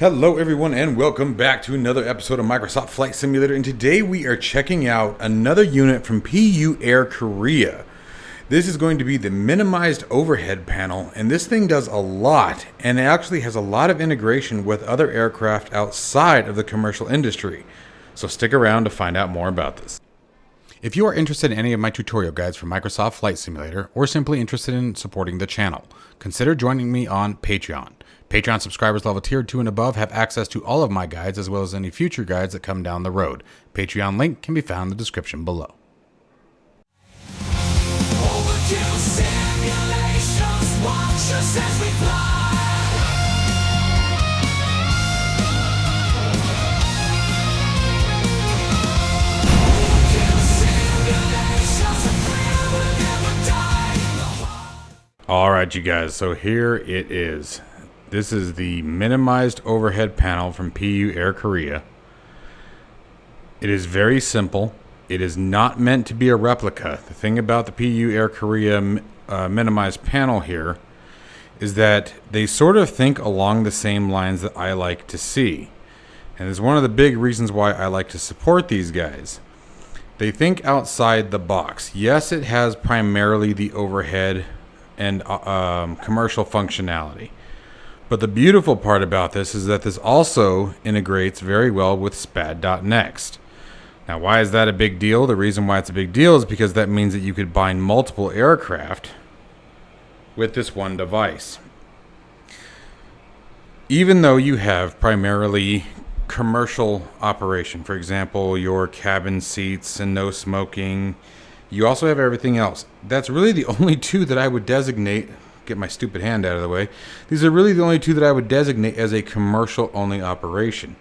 Hello everyone and welcome back to another episode of Microsoft Flight Simulator, and today we are checking out another unit from PU Air Korea. This is going to be the minimized overhead panel, and this thing does a lot, and it actually has a lot of integration with other aircraft outside of the commercial industry. So stick around to find out more about this. If you are interested in any of my tutorial guides for Microsoft Flight Simulator, or simply interested in supporting the channel, consider joining me on Patreon. Patreon subscribers level tier 2 and above have access to all of my guides as well as any future guides that come down the road. Patreon link can be found in the description below. Alright you guys, so here it is. This is the minimized overhead panel from PU Air Korea. It is very simple. It is not meant to be a replica. The thing about the PU Air Korea minimized panel here is that they sort of think along the same lines that I like to see. And it's one of the big reasons why I like to support these guys. They think outside the box. Yes, it has primarily the overhead and commercial functionality. But the beautiful part about this is that this also integrates very well with SPAD.next. Now, why is that a big deal? The reason why it's a big deal is because that means that you could bind multiple aircraft with this one device. Even though you have primarily commercial operation, for example, your cabin seats and no smoking, you also have everything else. That's really the only two that I would designate. Get my stupid hand out of the way. These are really the only two that I would designate as a commercial only operation.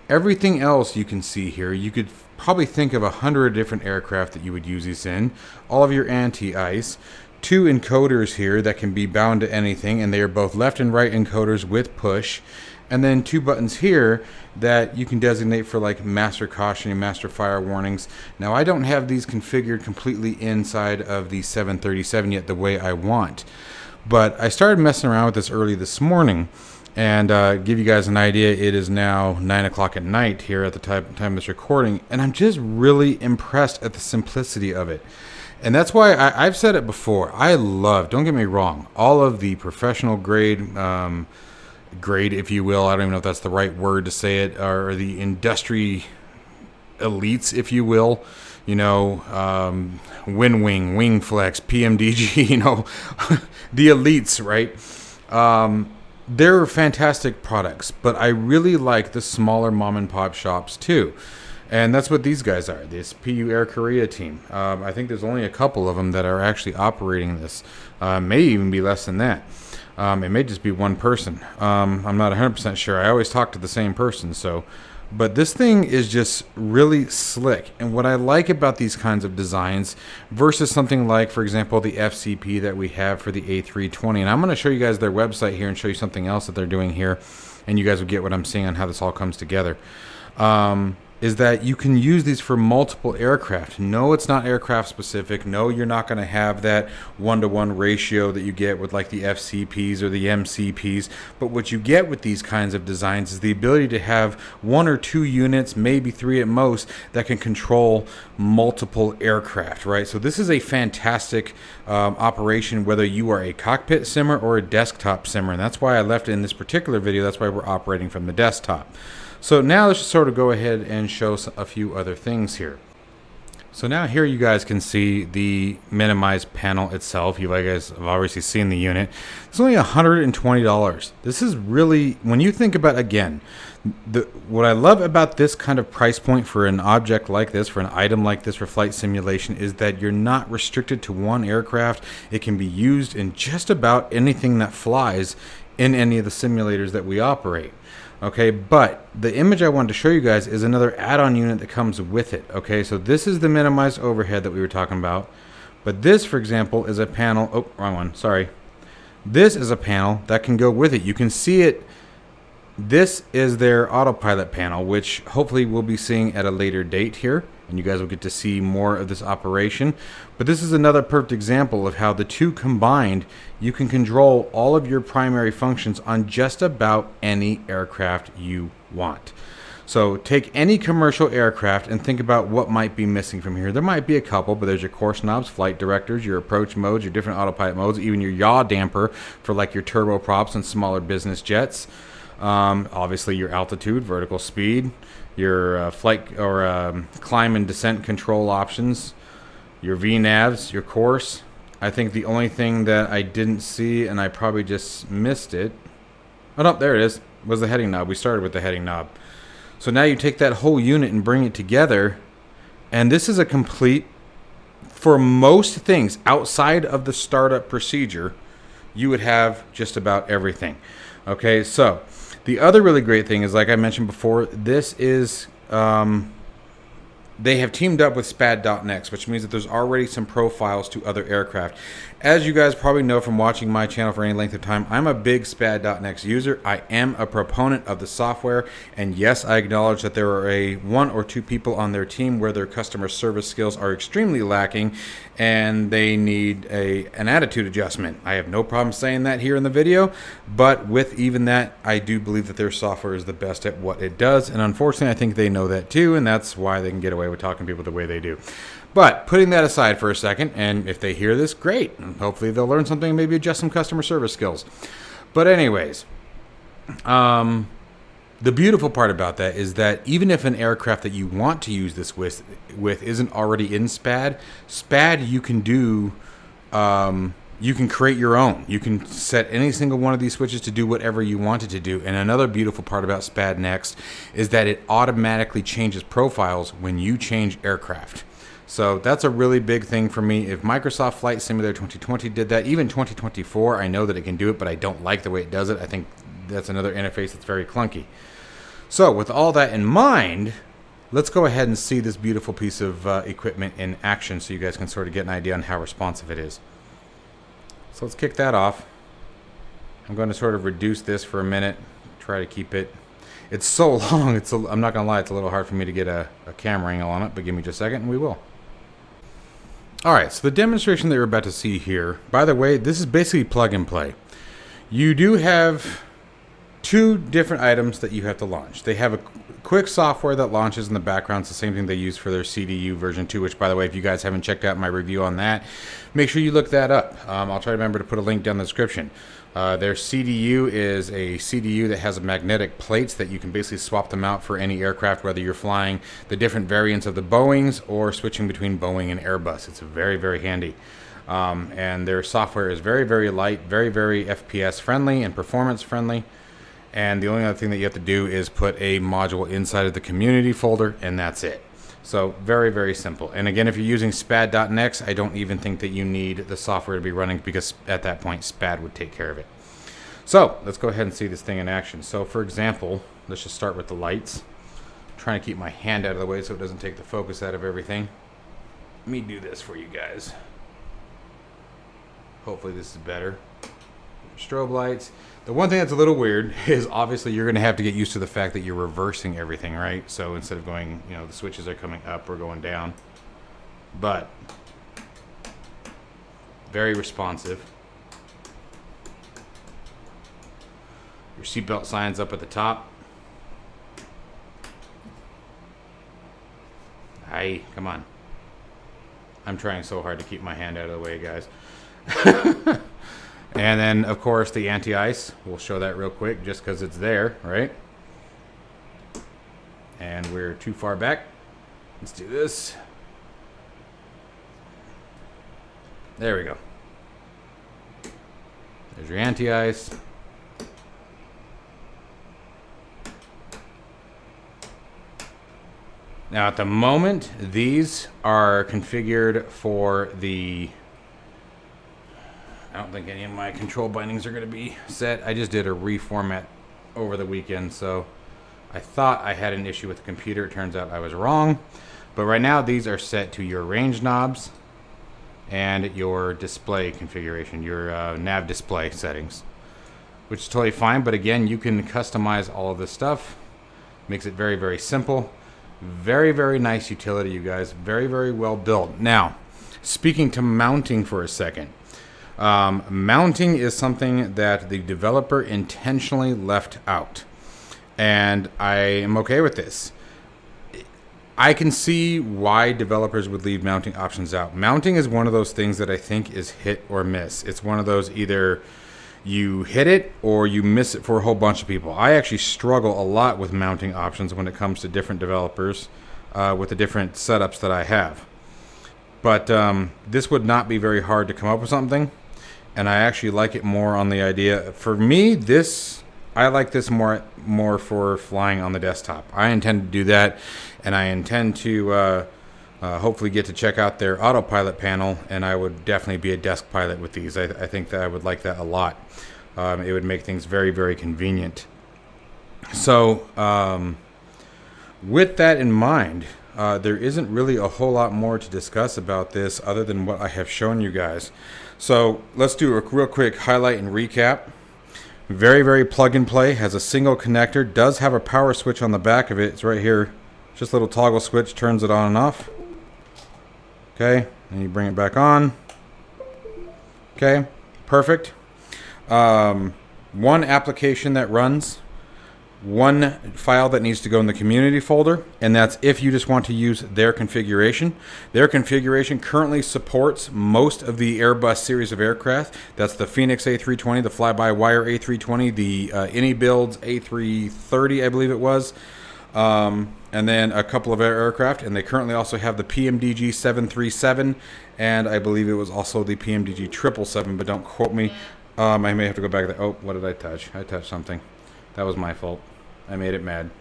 Everything else you can see here, you could probably think of 100 different aircraft that you would use these in. All of your anti-ice, two encoders here that can be bound to anything, and they are both left and right encoders with push, and then two buttons here that you can designate for like master caution and master fire warnings. Now I don't have these configured completely inside of the 737 yet the way I want. But I started messing around with this early this morning, and give you guys an idea, it is now 9 o'clock at night here at the time of this recording, and I'm just really impressed at the simplicity of it. And that's why I've said it before, I love, don't get me wrong, all of the professional grade, if you will, I don't even know if that's the right word to say it, or the industry elites, if you will. You know, WinWing, WingFlex, PMDG, you know, the elites, right? They're fantastic products, but I really like the smaller mom and pop shops too. And that's what these guys are, this PU Air Korea team. I think there's only a couple of them that are actually operating this. May even be less than that. It may just be one person. I'm not 100% sure. I always talk to the same person, so... But this thing is just really slick. And what I like about these kinds of designs versus something like, for example, the FCP that we have for the A320. And I'm going to show you guys their website here and show you something else that they're doing here. And you guys will get what I'm seeing on how this all comes together. Is that you can use these for multiple aircraft. No, it's not aircraft specific. No, you're not going to have that 1-to-1 ratio that you get with like the FCPs or the MCPs. But what you get with these kinds of designs is the ability to have 1 or 2 units, maybe 3 at most, that can control multiple aircraft, right? So this is a fantastic operation, whether you are a cockpit simmer or a desktop simmer. And that's why I left it in this particular video. That's why we're operating from the desktop. So now let's just sort of go ahead and show a few other things here. So now here you guys can see the minimized panel itself. You guys have obviously seen the unit. It's only $120. This is really, when you think about, again, what I love about this kind of price point for an object like this, for an item like this for flight simulation, is that you're not restricted to one aircraft. It can be used in just about anything that flies in any of the simulators that we operate. Okay, but the image I wanted to show you guys is another add-on unit that comes with it. Okay, so this is the minimized overhead that we were talking about. But this, for example, is a panel. Oh, wrong one. Sorry. This is a panel that can go with it. You can see it. This is their autopilot panel, which hopefully we'll be seeing at a later date here. and you guys will get to see more of this operation. But this is another perfect example of how the two combined, you can control all of your primary functions on just about any aircraft you want. So take any commercial aircraft and think about what might be missing from here. There might be a couple, but there's your course knobs, flight directors, your approach modes, your different autopilot modes, even your yaw damper for like your turboprops and smaller business jets. Obviously your altitude, vertical speed, your flight or climb and descent control options, your VNAVs, your course. I think the only thing that I didn't see, and I probably just missed it, oh no, there it is, was the heading knob. We started with the heading knob. So now you take that whole unit and bring it together, and this is a complete, for most things outside of the startup procedure, you would have just about everything. Okay, so the other really great thing is, like I mentioned before, this is, they have teamed up with SPAD.next, which means that there's already some profiles to other aircraft. As you guys probably know from watching my channel for any length of time, I'm a big SPAD.next user. I am a proponent of the software, and yes, I acknowledge that there are one or two people on their team where their customer service skills are extremely lacking, and they need an attitude adjustment. I have no problem saying that here in the video, but with even that, I do believe that their software is the best at what it does, and unfortunately, I think they know that too, and that's why they can get away with talking to people the way they do. But putting that aside for a second, and if they hear this, great. Hopefully they'll learn something and maybe adjust some customer service skills. But anyways, the beautiful part about that is that even if an aircraft that you want to use this with isn't already in SPAD you can do, you can create your own. You can set any single one of these switches to do whatever you want it to do. And another beautiful part about SPAD Next is that it automatically changes profiles when you change aircraft. So that's a really big thing for me. If Microsoft Flight Simulator 2020 did that, even 2024, I know that it can do it, but I don't like the way it does it. I think that's another interface that's very clunky. So with all that in mind, let's go ahead and see this beautiful piece of equipment in action so you guys can sort of get an idea on how responsive it is. So let's kick that off. I'm going to sort of reduce this for a minute, try to keep it. It's so long, I'm not going to lie, it's a little hard for me to get a camera angle on it, but give me just a second and we will. Alright, so the demonstration that you're about to see here, by the way, this is basically plug and play. You do have two different items that you have to launch. They have a quick software that launches in the background. It's the same thing they use for their CDU version 2, which, by the way, if you guys haven't checked out my review on that, make sure you look that up. I'll try to remember to put a link down in the description. Their CDU is a CDU that has magnetic plates that you can basically swap them out for any aircraft, whether you're flying the different variants of the Boeings or switching between Boeing and Airbus. It's very, very handy. And their software is very, very light, very, very FPS friendly and performance friendly. And the only other thing that you have to do is put a module inside of the community folder, and that's it. So very, very simple. And again, if you're using SPAD.next, I don't even think that you need the software to be running, because at that point, SPAD would take care of it. So let's go ahead and see this thing in action. So for example, let's just start with the lights. I'm trying to keep my hand out of the way so it doesn't take the focus out of everything. Let me do this for you guys. Hopefully this is better. Strobe lights. The one thing that's a little weird is obviously you're going to have to get used to the fact that you're reversing everything, right? So instead of going, the switches are coming up or going down. But very responsive. Your seatbelt sign's up at the top. Aye, come on. I'm trying so hard to keep my hand out of the way, guys. And then, of course, the anti-ice. We'll show that real quick just because it's there, right? And we're too far back. Let's do this. There we go. There's your anti-ice. Now, at the moment, these are configured for the... I don't think any of my control bindings are going to be set. I just did a reformat over the weekend, so I thought I had an issue with the computer. It turns out I was wrong. But right now, these are set to your range knobs and your display configuration, your nav display settings, which is totally fine. But again, you can customize all of this stuff. Makes it very, very simple. Very, very nice utility, you guys. Very, very well built. Now, speaking to mounting for a second. Mounting is something that the developer intentionally left out. And I am okay with this. I can see why developers would leave mounting options out. Mounting is one of those things that I think is hit or miss. It's one of those either you hit it or you miss it for a whole bunch of people. I actually struggle a lot with mounting options when it comes to different developers with the different setups that I have. But this would not be very hard to come up with something. And I actually like it more on the idea. For me, I like this more for flying on the desktop. I intend to do that, and I intend to hopefully get to check out their autopilot panel, and I would definitely be a desk pilot with these. I think that I would like that a lot. It would make things very, very convenient. So with that in mind, there isn't really a whole lot more to discuss about this other than what I have shown you guys. So let's do a real quick highlight and recap. Very, very plug and play. Has a single connector. Does have a power switch on the back of it. It's right here. Just a little toggle switch. Turns it on and off. Okay. And you bring it back on. Okay. Perfect. One application that runs. One file that needs to go in the community folder, and that's if you just want to use their configuration. Their configuration currently supports most of the Airbus series of aircraft. That's the Phoenix A320, the fly-by-wire A320, the AnyBuilds A330, I believe it was, and then a couple of aircraft. And they currently also have the PMDG 737, and I believe it was also the PMDG 777, but don't quote me. I may have to go back there. Oh, what did I touch? I touched something. That was my fault. I made it mad.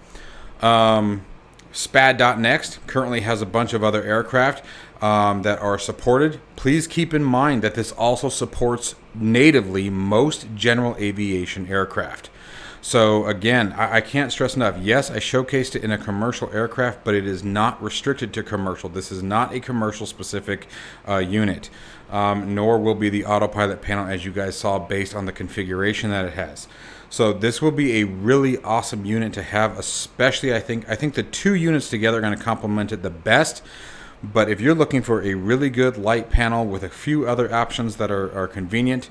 SPAD.next currently has a bunch of other aircraft that are supported. Please keep in mind that this also supports natively most general aviation aircraft. So again, I can't stress enough. Yes, I showcased it in a commercial aircraft, but it is not restricted to commercial. This is not a commercial specific unit, nor will be the autopilot panel as you guys saw based on the configuration that it has. So this will be a really awesome unit to have, especially I think the two units together are going to complement it the best. But if you're looking for a really good light panel with a few other options that are convenient,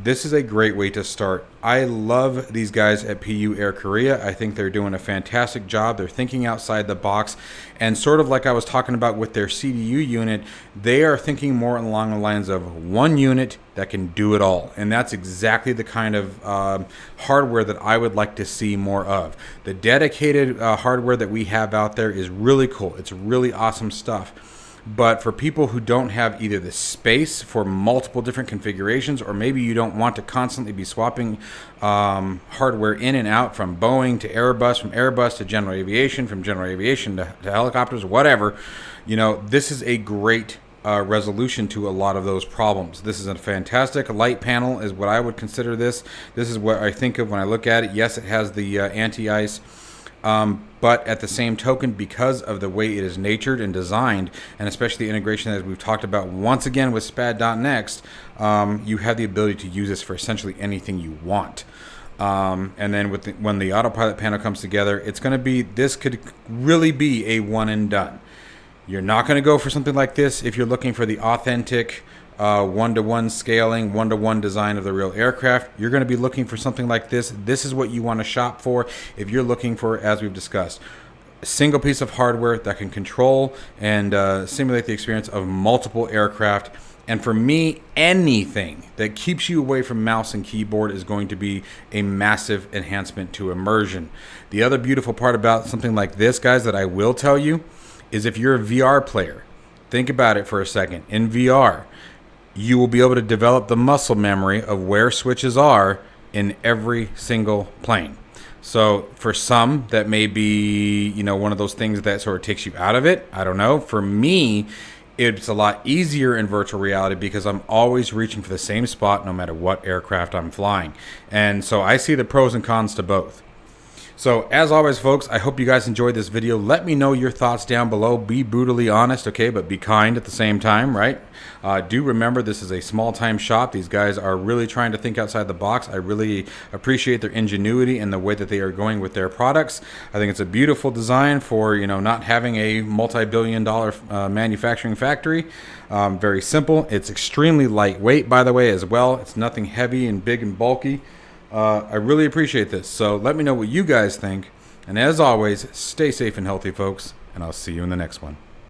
this is a great way to start. I love these guys at PU Air Korea. I think they're doing a fantastic job. They're thinking outside the box, and sort of like I was talking about with their CDU unit, they are thinking more along the lines of one unit that can do it all. And that's exactly the kind of hardware that I would like to see more of. The dedicated hardware that we have out there is really cool. It's really awesome stuff. But for people who don't have either the space for multiple different configurations, or maybe you don't want to constantly be swapping hardware in and out from Boeing to Airbus, from Airbus to general aviation, from general aviation to helicopters, whatever, this is a great resolution to a lot of those problems. This is a fantastic light panel is what I would consider this. This is what I think of when I look at it. Yes, it has the anti-ice. But at the same token, because of the way it is natured and designed, and especially the integration that we've talked about once again with SPAD.next, you have the ability to use this for essentially anything you want. And then when the autopilot panel comes together, this could really be a one and done. You're not going to go for something like this if you're looking for the authentic one-to-one scaling, one-to-one design of the real aircraft. You're going to be looking for something like this. This is what you want to shop for if you're looking for, as we've discussed, a single piece of hardware that can control and simulate the experience of multiple aircraft. And for me, anything that keeps you away from mouse and keyboard is going to be a massive enhancement to immersion. The other beautiful part about something like this, guys, that I will tell you, is if you're a VR player, think about it for a second. In VR, you will be able to develop the muscle memory of where switches are in every single plane. So for some, that may be, one of those things that sort of takes you out of it. I don't know. For me, it's a lot easier in virtual reality because I'm always reaching for the same spot no matter what aircraft I'm flying. And so I see the pros and cons to both. So as always, folks, I hope you guys enjoyed this video. Let me know your thoughts down below. Be brutally honest, okay, but be kind at the same time, right? Do remember this is a small time shop. These guys are really trying to think outside the box. I really appreciate their ingenuity and the way that they are going with their products. I think it's a beautiful design for, you know, not having a multi-billion-dollar manufacturing factory. Very simple. It's extremely lightweight, by the way, as well. It's nothing heavy and big and bulky. I really appreciate this. So let me know what you guys think. And as always, stay safe and healthy, folks. And I'll see you in the next one.